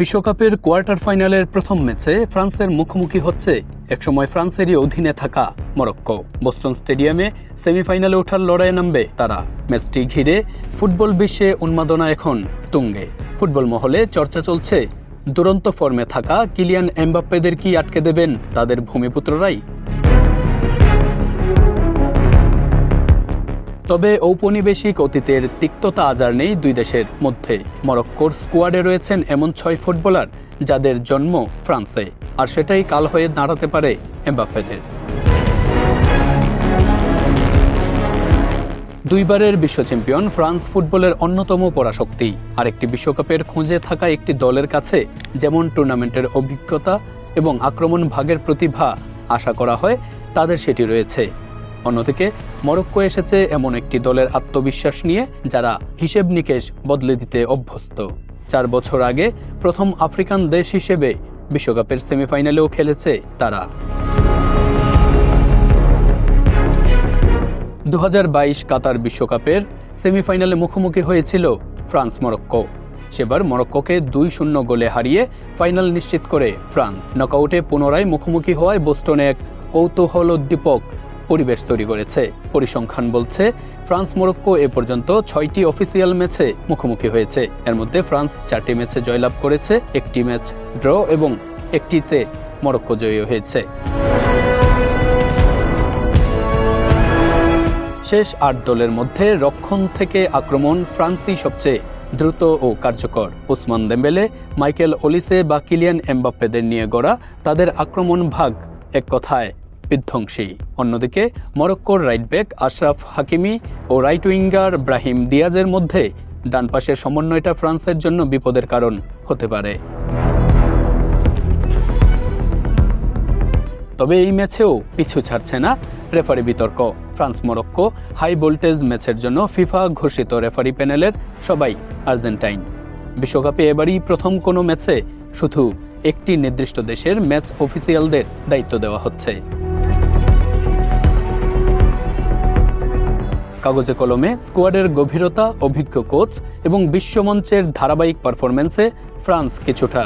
বিশ্বকাপের কোয়ার্টার ফাইনালের প্রথম ম্যাচে ফ্রান্সের মুখোমুখি হচ্ছে একসময় ফ্রান্সেরই অধীনে থাকা মরক্কো। বোস্টন স্টেডিয়ামে সেমিফাইনালে ওঠার লড়াইয়ে নামবে তারা। ম্যাচটি ঘিরে ফুটবল বিশ্বে উন্মাদনা এখন তুঙ্গে। ফুটবল মহলে চর্চা চলছে, দুরন্ত ফর্মে থাকা কিলিয়ান এমবাপ্পেদের কি আটকে দেবেন তাদের ভূমিপুত্ররাই? তবে ঔপনিবেশিক অতীতের তিক্ততা আজ আর নেই দুই দেশের মধ্যে। মরক্কোর স্কোয়াডে রয়েছেন এমন 6 ফুটবলার যাদের জন্ম ফ্রান্সে, আর সেটাই কাল হয়ে দাঁড়াতে পারে এমবাপ্পেদের। দুইবারের বিশ্ব চ্যাম্পিয়ন ফ্রান্স ফুটবলের অন্যতম পরাশক্তি। আরেকটি বিশ্বকাপের খোঁজে থাকা একটি দলের কাছে যেমন টুর্নামেন্টের অভিজ্ঞতা এবং আক্রমণ ভাগের প্রতিভা আশা করা হয়, তাদের সেটি রয়েছে। অন্যদিকে মরক্কো এসেছে এমন একটি দলের আত্মবিশ্বাস নিয়ে যারা হিসেব নিকেশ বদলে দিতে অভ্যস্ত। 4 বছর আগে প্রথম আফ্রিকান দেশ হিসেবে বিশ্বকাপের সেমিফাইনালেও খেলেছে তারা। 2022 কাতার বিশ্বকাপের সেমিফাইনালে মুখোমুখি হয়েছিল ফ্রান্স মরক্কো। সেবার মরক্কোকে 2-0 গোলে হারিয়ে ফাইনাল নিশ্চিত করে ফ্রান্স। নকআউটে পুনরায় মুখোমুখি হওয়ায় বোস্টনে এক কৌতূহলোদ্দীপক পরিবেশ তৈরি করেছে। পরিসংখ্যান বলছে ফ্রান্স মরক্কো এ পর্যন্ত 6টি অফিসিয়াল ম্যাচে মুখোমুখি হয়েছে। এর মধ্যে ফ্রান্স 4টি ম্যাচে জয়লাভ করেছে, 1টি ম্যাচ ড্র এবং 1টিতে মরক্কো জয়ী হয়েছে। শেষ 8 দলের মধ্যে রক্ষণ থেকে আক্রমণ ফ্রান্সই সবচেয়ে দ্রুত ও কার্যকর। ওসমান দেম্বেলে, মাইকেল ওলিসে বা কিলিয়ান এমবাপ্পেদের নিয়ে গড়া তাদের আক্রমণ ভাগ এক কথায় বিধ্বংসী। অন্যদিকে মরক্কোর রাইট ব্যাক আশরাফ হাকিমি ও রাইট উইঙ্গার ব্রাহিম দিয়াজের মধ্যে ডান পাশের সমন্বয়টা ফ্রান্সের জন্য বিপদের কারণ হতে পারে। তবে এই ম্যাচেও পিছু ছাড়ছে না রেফারি বিতর্ক। ফ্রান্স মরক্কো হাই ভোল্টেজ ম্যাচের জন্য ফিফা ঘোষিত রেফারি প্যানেলের সবাই আর্জেন্টাইন। বিশ্বকাপে এবারই প্রথম কোনো ম্যাচে শুধু একটি নির্দিষ্ট দেশের ম্যাচ অফিসিয়ালদের দায়িত্ব দেওয়া হচ্ছে। কাগজে কলমে স্কোয়াডের গভীরতা, অভিজ্ঞ কোচ এবং বিশ্বমঞ্চের ধারাবাহিক পারফরম্যান্সে ফ্রান্স কিছুটা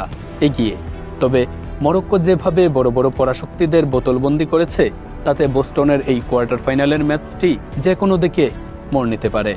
এগিয়ে। তবে মরক্কো যেভাবে বড় বড় পরাশক্তিদের বোতলবন্দি করেছে, তাতে বোস্টনের এই কোয়ার্টার ফাইনালের ম্যাচটি যে কোনো দিকে মোড় নিতে পারে।